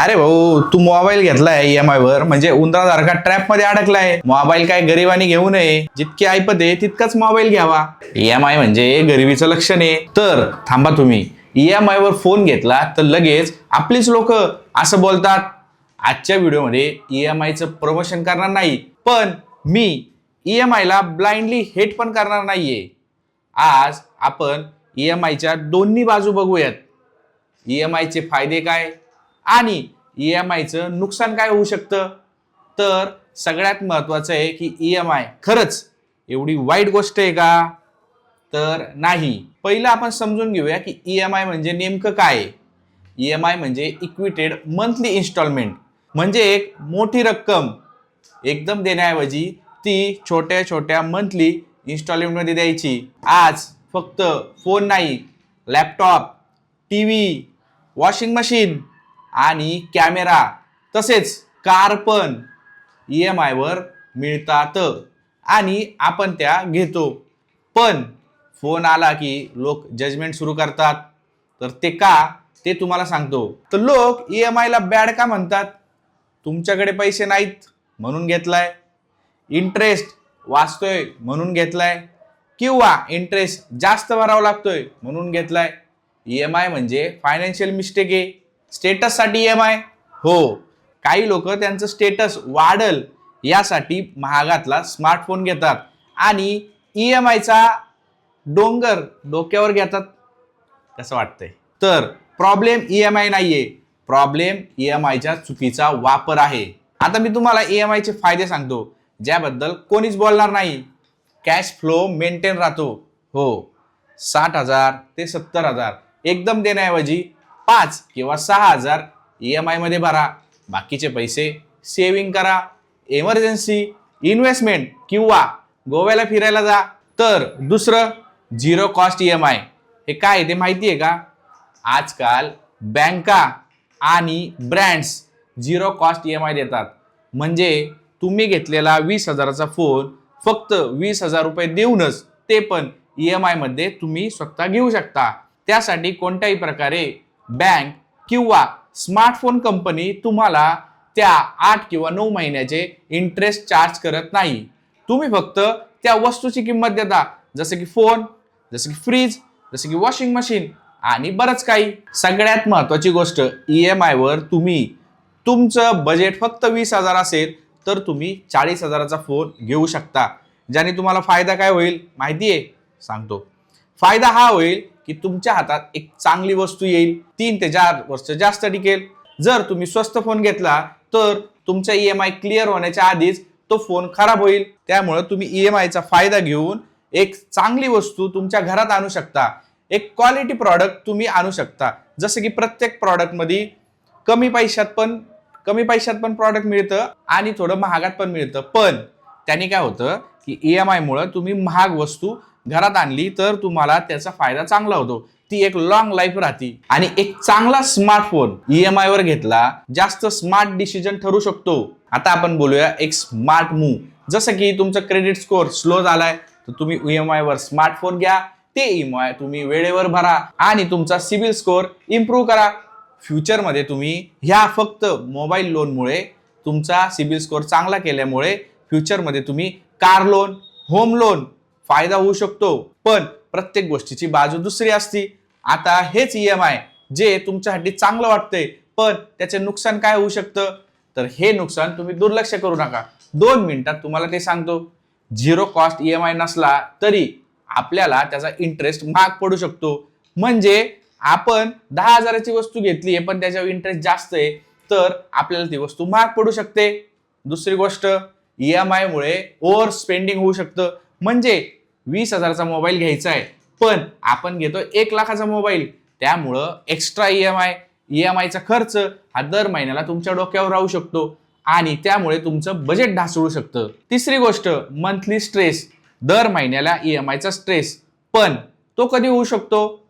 अरे भाऊ, तू मोबाईल घेतलाय ईएमआय वर म्हणजे उंदरासारखा ट्रॅप मध्ये अडकलाय. मोबाईल काय गरिबानी घेऊ नये, जितकी ऐपत आहे तितकाच मोबाईल घ्यावा. ईएमआय म्हणजे गरिबीचं लक्षण आहे. तर थांबा, तुम्ही ईएमआय वर फोन घेतला तर लगेच आपलीच लोक असं बोलतात. आजच्या व्हिडिओमध्ये ईएमआयचं प्रमोशन करणार नाही, पण मी ईएमआय ला ब्लाइंडली हेट पण करणार नाहीये. आज आपण ईएमआयच्या दोन्ही बाजू बघूयात. ईएमआयचे फायदे काय आणि ईएमआयचं नुकसान काय होऊ शकतं. तर सगळ्यात महत्वाचं आहे की ईएमआय खरंच एवढी वाईट गोष्ट आहे का? तर नाही. पहिलं आपण समजून घेऊया की ईएमआय म्हणजे नेमकं काय. ईएमआय म्हणजे इक्विटेड मंथली इन्स्टॉलमेंट, म्हणजे एक मोठी रक्कम एकदम देण्याऐवजी ती छोट्या छोट्या मंथली इन्स्टॉलमेंटमध्ये द्यायची. आज फक्त फोन नाही, लॅपटॉप, टीव्ही, वॉशिंग मशीन आणि कॅमेरा तसेच कार पण ईएमआय वर मिळतात आणि आपण त्या घेतो. पण फोन आला की लोक जजमेंट सुरू करतात. तर ते का, ते तुम्हाला सांगतो. तर लोक ईएमआय ला बॅड का म्हणतात? तुमच्याकडे पैसे नाहीत म्हणून घेतलाय, इंटरेस्ट वाचतोय म्हणून घेतलाय, किंवा इंटरेस्ट जास्त भरावा लागतोय म्हणून घेतलाय. ईएमआय म्हणजे फायनान्शियल मिस्टेक आहे. स्टेटस साठी ईएमआय, हो, काही लोक त्यांचं स्टेटस वाढल यासाठी महागातला स्मार्टफोन घेतात आणि ईएमआयचा डोंगर डोक्यावर घेतात. कसं वाटतंय? तर प्रॉब्लेम ईएमआय नाहीये, प्रॉब्लेम ईएमआयच्या चुकीचा वापर आहे. आता मी तुम्हाला ईएमआयचे फायदे सांगतो ज्याबद्दल कोणीच बोलणार नाही. कॅश फ्लो मेंटेन राहतो. हो, 60,000 ते 70,000 एकदम देण्याऐवजी 5 किंवा 6,000 ईएमआय मध्ये भरा. बाकीचे पैसे सेव्हिंग करा, इमर्जन्सी, इन्व्हेस्टमेंट किंवा गोव्याला फिरायला जा. तर दुसरं, झिरो कॉस्ट ईएमआय. हे काय ते माहिती आहे का? आजकाल बँका आणि ब्रँड्स झिरो कॉस्ट ईएमआय देतात. म्हणजे तुम्ही घेतलेला 20,000चा फोन फक्त 20,000 रुपये देऊनच ते पण ईएमआय मध्ये तुम्ही स्वतः घेऊ शकता. त्यासाठी कोणत्याही प्रकारे बँक किंवा स्मार्टफोन कंपनी तुम्हाला त्या 8 किंवा 9 महिन्याचे इंटरेस्ट चार्ज करत नाही. तुम्ही फक्त त्या वस्तूची किंमत देता, जसं की फोन, जसं की फ्रीज, जसं की वॉशिंग मशीन आणि बरंच काही. सगळ्यात महत्वाची गोष्ट, ईएमआय वर तुम्ही तुमचं बजेट फक्त 20,000 असेल तर तुम्ही 40,000चा फोन घेऊ शकता. ज्याने तुम्हाला फायदा काय होईल माहितीये? सांगतो. फायदा हा होईल की तुमच्या हातात एक चांगली वस्तू येईल, 3 ते 4 वर्ष जास्त टिकेल. जर तुम्ही स्वस्त फोन घेतला तर तुमचा ईएमआय क्लिअर होण्याच्या आधीच तो फोन खराब होईल. त्यामुळे तुम्ही ईएमआयचा फायदा घेऊन एक चांगली वस्तू तुमच्या घरात आणू शकता. एक क्वालिटी प्रॉडक्ट तुम्ही आणू शकता. जसं की प्रत्येक प्रॉडक्ट मध्ये कमी पैशात पण प्रॉडक्ट मिळतं आणि थोडं महागात पण मिळतं. पण त्याने काय होतं की ईएमआय मुळे तुम्ही महाग वस्तू घरात आणली तर तुम्हाला त्याचा फायदा चांगला होतो. ती एक लॉंग लाईफ राहते. आणि एक चांगला स्मार्टफोन ईएमआय वर घेतला जास्त स्मार्ट डिसिजन ठरू शकतो. आता आपण बोलूया एक स्मार्ट मूव. जसं की तुमचं क्रेडिट स्कोअर स्लो झालाय तर तुम्ही ईएमआय वर स्मार्टफोन घ्या. ते ईएमआय तुम्ही वेळेवर भरा आणि तुमचा सिबिल स्कोअर इम्प्रूव्ह करा. फ्युचरमध्ये तुम्ही ह्या फक्त मोबाईल लोनमुळे तुमचा सिबिल स्कोअर चांगला केल्यामुळे फ्युचरमध्ये तुम्ही कार लोन, होम लोन फायदा होऊ शकतो. पण प्रत्येक गोष्टीची बाजू दुसरी असती. आता हेच ईएमआय जे तुमच्यासाठी चांगलं वाटतंय, पण त्याचे नुकसान काय होऊ शकतं? तर हे नुकसान तुम्ही दुर्लक्ष करू नका. 2 मिनिटात तुम्हाला ते सांगतो. झिरो कॉस्ट ईएमआय नसला तरी आपल्याला त्याचा इंटरेस्ट महाग पडू शकतो. म्हणजे आपण 10,000ची वस्तू घेतली आहे पण त्याच्यावर इंटरेस्ट जास्त आहे तर आपल्याला ती वस्तू महाग पडू शकते. दुसरी गोष्ट, ईएमआय मुळे ओव्हर स्पेंडिंग होऊ शकतं. म्हणजे 20,000चा मोबाईल घ्यायचा आहे पण आपण घेतो 1,00,000चा मोबाईल. त्यामुळं एक्स्ट्रा ईएमआयचा खर्च हा दर महिन्याला तुमच्या डोक्यावर राहू शकतो आणि त्यामुळे तुमचं बजेट ढासळू शकतं. तिसरी गोष्ट, मंथली स्ट्रेस. दर महिन्याला ईएमआयचा स्ट्रेस. पण तो कधी होऊ शकतो?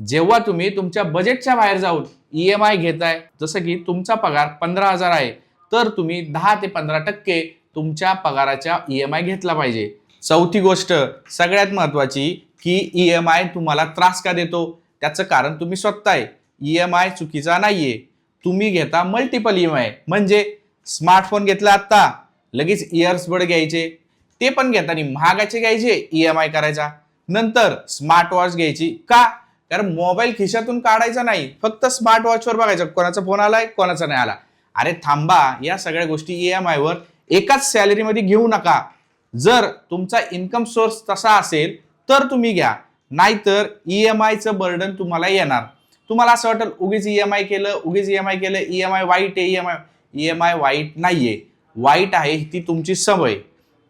जेव्हा तुम्ही तुमच्या बजेटच्या बाहेर जाऊन ईएमआय घेताय. जसं की तुमचा पगार 15,000 आहे तर तुम्ही 10 ते 15% तुमच्या पगाराच्या ईएमआय घेतला पाहिजे. चौथी गोष्ट सगळ्यात महत्वाची की ईएमआय तुम्हाला त्रास का देतो? त्याचं कारण तुम्ही स्वतः आहे. ईएमआय चुकीचा नाहीये, तुम्ही घेता मल्टिपल EMI. म्हणजे स्मार्टफोन घेतला आता, लगेच इयर्सबड घ्यायचे, ते पण घेताना महागाचे घ्यायचे, EMI करायचा. नंतर स्मार्ट वॉच घ्यायची. का? कारण मोबाईल खिशातून काढायचा नाही, फक्त स्मार्ट वॉचवर बघायचं कोणाचा फोन आलाय कोणाचा नाही आला. अरे थांबा, या सगळ्या गोष्टी EMI वर एकाच सॅलरीमध्ये घेऊ नका. जर तुमचा इन्कम सोर्स तसा असेल तर तुम्ही घ्या, नाहीतर EMIचं बर्डन तुम्हाला येणार. तुम्हाला असं वाटेल उगीच EMI केलं, उगीच EMI केलं, EMI वाईट आहे. EMI वाईट नाहीये, वाईट आहे ती तुमची सवय.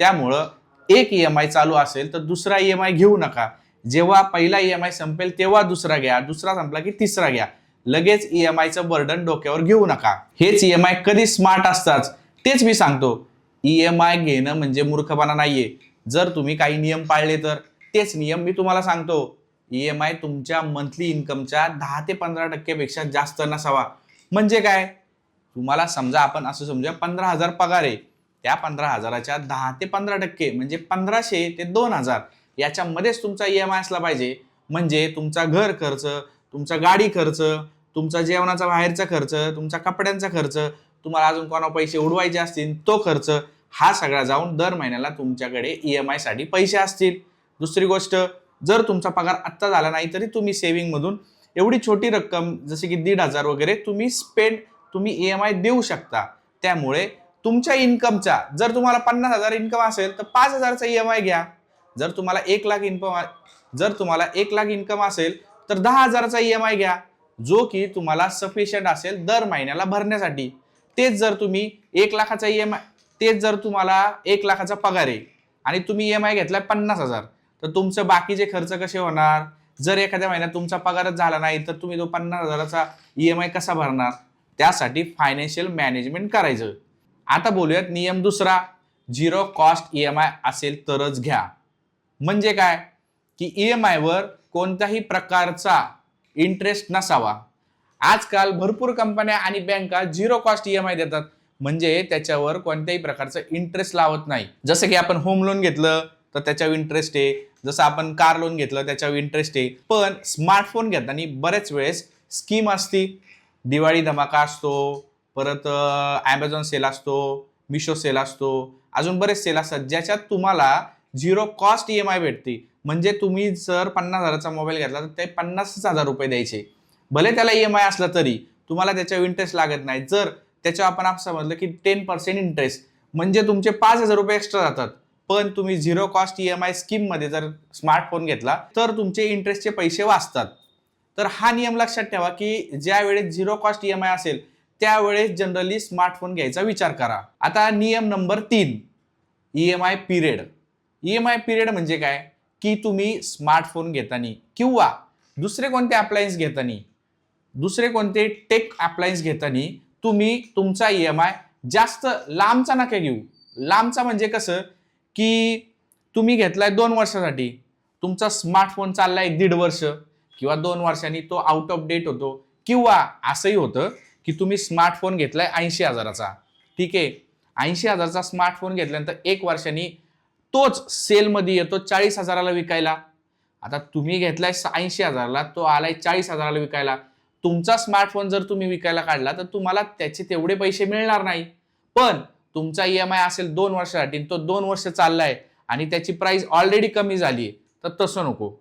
त्यामुळं एक EMI चालू असेल तर दुसरा EMI घेऊ नका. जेव्हा पहिला EMI संपेल तेव्हा दुसरा घ्या, दुसरा संपला की तिसरा घ्या. लगेच EMIचं बर्डन डोक्यावर घेऊ नका. हेच EMI कधी स्मार्ट असतात तेच मी सांगतो. EMI घेणं म्हणजे मूर्खपणा नाहीये, जर तुम्ही काही नियम पाळले तर. तेच नियम मी तुम्हाला सांगतो. EMI तुमच्या मंथली इन्कमच्या 10 ते 15% पेक्षा जास्त नसावा. म्हणजे काय? तुम्हाला समजा आपण असं समजूया 15,000 पगार आहे, त्या 15,000च्या 10 ते 15% म्हणजे 1,500 ते 2,000 याच्यामध्येच तुमचा EMI असला पाहिजे. म्हणजे तुमचा घर खर्च, तुमचा गाडी खर्च, तुमचा जेवणाचा बाहेरचा खर्च, तुमचा कपड्यांचा खर्च, तुम्हाला अजून कोणाला पैसे उडवायचे असतील तो खर्च, हा सगळा जाऊन दर महिन्याला तुमच्याकडे EMI साठी पैसे असतील. दुसरी गोष्ट, जर तुमचा पगार आत्ता झाला नाही तरी तुम्ही सेव्हिंग मधून एवढी छोटी रक्कम जसे की 1,500 वगैरे तुम्ही EMI देऊ शकता. त्यामुळे तुमच्या इन्कमचा, जर तुम्हाला 50,000 इन्कम असेल तर 5,000चा EMI घ्या. जर तुम्हाला 1,00,000 इन्कम असेल तर 10,000चा EMI घ्या, जो की तुम्हाला सफिशियंट असेल दर महिन्याला भरण्यासाठी. तेच जर तुम्हाला 1,00,000चा पगार आहे आणि तुम्ही EMI घेतलाय 50,000, तर तुमचे बाकीचे खर्च कसे होणार? जर एखाद्या महिन्यात तुमचा पगारच झाला नाही तर तुम्ही तो 50,000चा EMI कसा भरणार? त्यासाठी फायनान्शियल मॅनेजमेंट करायचं. आता बोलूयात नियम दुसरा, झिरो कॉस्ट EMI असेल तरच घ्या. म्हणजे काय? की EMI वर कोणत्याही प्रकारचा इंटरेस्ट नसावा. आजकाल भरपूर कंपन्या आणि बँका झिरो कॉस्ट EMI देतात, म्हणजे त्याच्यावर कोणत्याही प्रकारचा इंटरेस्ट लावत नाही. जसं की आपण होम लोन घेतलं तर त्याच्यावर इंटरेस्ट आहे, जसं आपण कार लोन घेतलं त्याच्यावर इंटरेस्ट आहे. पण स्मार्टफोन घेताना बरेच वेळेस स्कीम असते. दिवाळी धमाका असतो, परत Amazon सेल असतो, मिशो सेल असतो, अजून बरेच सेल असतात ज्याच्यात तुम्हाला झिरो कॉस्ट EMI भेटते. म्हणजे तुम्ही जर 50,000चा मोबाईल घेतला तर ते 50,000 रुपये द्यायचे, भले त्याला EMI असला तरी तुम्हाला त्याच्यावर इंटरेस्ट लागत नाही. जर त्याच्यावर आपण असं समजलं की 10% इंटरेस्ट म्हणजे तुमचे 5,000 रुपये एक्स्ट्रा जातात. पण तुम्ही झिरो कॉस्ट EMI स्कीम मध्ये जर स्मार्टफोन घेतला तर तुमचे इंटरेस्टचे पैसे वाचतात. तर हा नियम लक्षात ठेवा की ज्या वेळेस झिरो कॉस्ट EMI असेल त्यावेळेस जनरली स्मार्टफोन घ्यायचा विचार करा. आता नियम number 3, EMI period. EMI period म्हणजे काय? की तुम्ही स्मार्टफोन घेताना किंवा दुसरे कोणते अप्लायन्स घेताना, दुसरे कोणते टेक अप्लायन्स घेताना तुम्ही तुमचा EMI जास्त लांबचा नका घेऊ. लांबचा म्हणजे कसं की तुम्ही घेतलाय 2 वर्षासाठी, तुमचा स्मार्टफोन चाललाय 1.5 वर्ष किंवा 2 वर्षांनी तो आउट ऑफ डेट होतो. किंवा असंही होतं की तुम्ही स्मार्टफोन घेतलाय 80,000चा, ठीक आहे, 80,000चा स्मार्टफोन घेतल्यानंतर 1 वर्षांनी तोच सेलमध्ये येतो 40,000ला विकायला. आता तुम्ही घेतलाय 80,000ला, तो आलाय 40,000ला विकायला. तुमचा स्मार्टफोन जर तुम्ही विकायला काढला तर तुम्हाला त्याचे तेवढे पैसे मिळणार नाही. पण तुमचा EMI असेल 2 वर्षासाठी, तो 2 वर्ष चाललाय आणि त्याची प्राइस ऑलरेडी कमी झाली, तर तसं नको.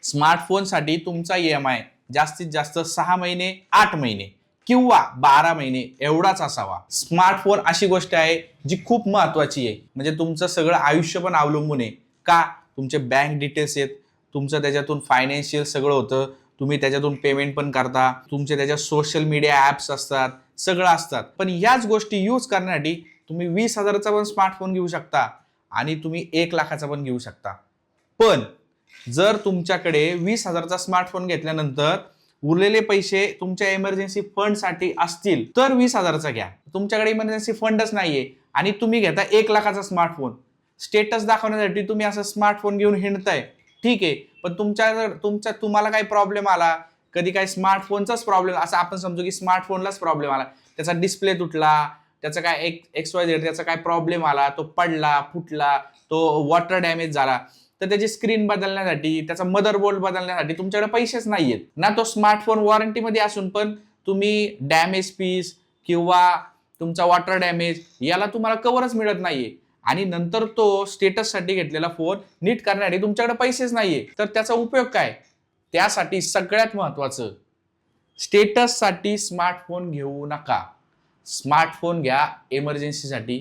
स्मार्टफोनसाठी तुमचा EMI जास्तीत जास्त 6 महिने, 8 महिने किंवा 12 महिने एवढाच असावा. स्मार्टफोन अशी गोष्ट आहे जी खूप महत्वाची आहे. म्हणजे तुमचं सगळं आयुष्य पण अवलंबून आहे. का? तुमचे बँक डिटेल्स आहेत, तुमचं त्याच्यातून फायनान्शियल सगळं होतं, तुम्ही त्याच्यातून पेमेंट पण करता, तुमचे त्याच्यात सोशल मीडिया ऍप्स असतात, सगळं असतात. पण याच गोष्टी यूज करण्यासाठी तुम्ही 20,000चा पण स्मार्टफोन घेऊ शकता आणि तुम्ही 1,00,000चा पण घेऊ शकता. पण जर तुमच्याकडे 20,000चा स्मार्टफोन घेतल्यानंतर उरलेले पैसे तुमच्या इमर्जन्सी फंड साठी असतील तर 20,000चा घ्या. तुमच्याकडे इमर्जन्सी फंडच नाहीये आणि तुम्ही घेता 1,00,000चा स्मार्टफोन, स्टेटस दाखवण्यासाठी तुम्ही असं स्मार्टफोन घेऊन हिंडताय, ठीक आहे. पण तुम्हाला काही प्रॉब्लेम आला, कधी काही स्मार्टफोनचाच प्रॉब्लेम, असं आपण समजू की स्मार्टफोनलाच प्रॉब्लेम आला, त्याचा डिस्प्ले तुटला, त्याचा काय XYZ त्याचा काय प्रॉब्लेम आला, तो पडला, फुटला, तो वॉटर डॅमेज झाला, तर त्याची स्क्रीन बदलण्यासाठी, त्याचा मदरबोर्ड बदलण्यासाठी तुमच्याकडे पैसेच नाहीयेत ना. तो स्मार्टफोन वॉरंटीमध्ये असून पण तुम्ही डॅमेज पीस किंवा तुमचा वॉटर डॅमेज याला तुम्हाला कव्हरच मिळत नाहीये, आणि नंतर तो स्टेटससाठी घेतलेला फोन नीट करण्यासाठी तुमच्याकडे पैसेच नाहीये, तर त्याचा उपयोग काय? त्यासाठी सगळ्यात महत्वाचं, स्टेटससाठी स्मार्टफोन घेऊ नका. स्मार्टफोन घ्या इमर्जन्सीसाठी,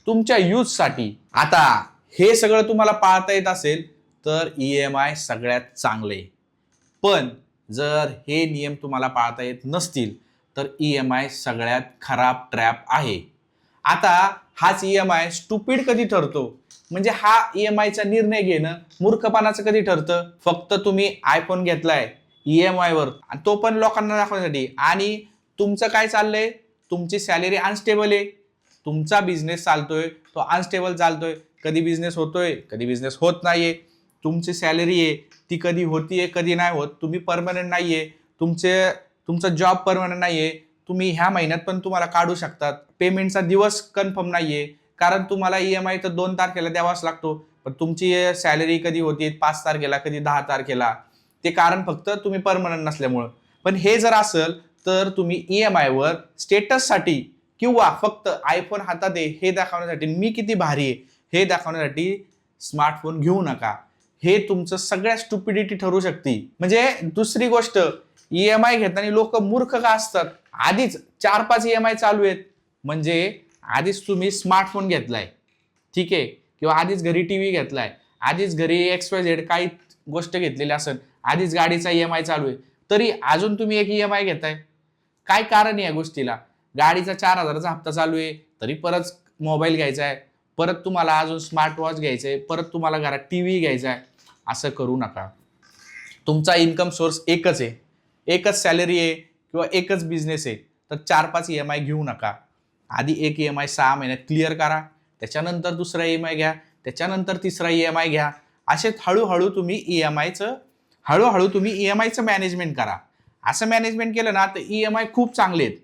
तुमच्या यूजसाठी. आता हे सगळं तुम्हाला पाळता येत असेल तर EMI सगळ्यात चांगले. पण जर हे नियम तुम्हाला पाळता येत नसतील तर EMI सगळ्यात खराब ट्रॅप आहे. आता हाच EMI स्टुपिड कधी ठरतो, म्हणजे हा EMIचा निर्णय घेणं मूर्खपणाचं कधी ठरतं? फक्त तुम्ही आयफोन घेतलाय EMI वर, आणि तो पण लोकांना दाखवण्यासाठी, आणि तुमचं काय चाललंय, तुमची सॅलरी अनस्टेबल आहे, तुमचा बिझनेस चालतोय तो अनस्टेबल चालतोय, कधी बिझनेस होतोय कधी बिझनेस होत नाहीये, तुमची सॅलरी आहे ती कधी होतीये कधी नाही होत, तुम्ही परमनंट नाहीये, तुमचा जॉब परमनंट नाहीये, तुम्ही ह्या महिन्यात पण तुम्हाला काढू शकतात, पेमेंटचा दिवस कन्फर्म नाहीये, कारण तुम्हाला EMI तर 2 तारखेला द्यावाच लागतो, पण तुमची सॅलरी कधी होती 5 तारखेला कधी 10 तारखेला, ते कारण फक्त तुम्ही परमनंट नसल्यामुळं. पण हे जर असेल तर तुम्ही EMI वर स्टेटससाठी किंवा फक्त आयफोन हातात आहे हे दाखवण्यासाठी, मी किती भारी आहे हे दाखवण्यासाठी स्मार्टफोन घेऊ नका. हे तुमचं सगळ्यात स्टुपिडिटी ठरू शकते. म्हणजे दुसरी गोष्ट, EMI घेताना लोक मूर्ख का असतात? आधीच 4-5 EMI चालू आहेत, म्हणजे आधीच तुम्ही स्मार्टफोन घेतलाय, ठीक आहे, किंवा आधीच घरी टीव्ही घेतलाय, आधीच घरी XYZ काही गोष्ट घेतलेली असेल, आधीच गाडीचा EMI चालू आहे, तरी अजून तुम्ही एक EMI घेताय. काय कारण आहे या गोष्टीला? गाडीचा 4,000चा हप्ता चालू आहे, तरी परत मोबाईल घ्यायचा आहे, परत तुम्हाला अजून स्मार्ट वॉच घ्यायचं आहे, परत तुम्हाला घरात टीव्ही घ्यायचा आहे. असं करू नका. तुमचा इन्कम सोर्स एकच आहे, एकच सॅलरी आहे किंवा एकच बिझनेस आहे, तर 4-5 EMI घेऊ नका. आधी एक EMI 6 महिन्यात क्लिअर करा, त्याच्यानंतर दुसरा EMI घ्या, त्याच्यानंतर तिसरा EMI घ्या. असे हळूहळू तुम्ही EMIचं मॅनेजमेंट करा. असं मॅनेजमेंट केलं ना तर EMI खूप चांगले आहेत.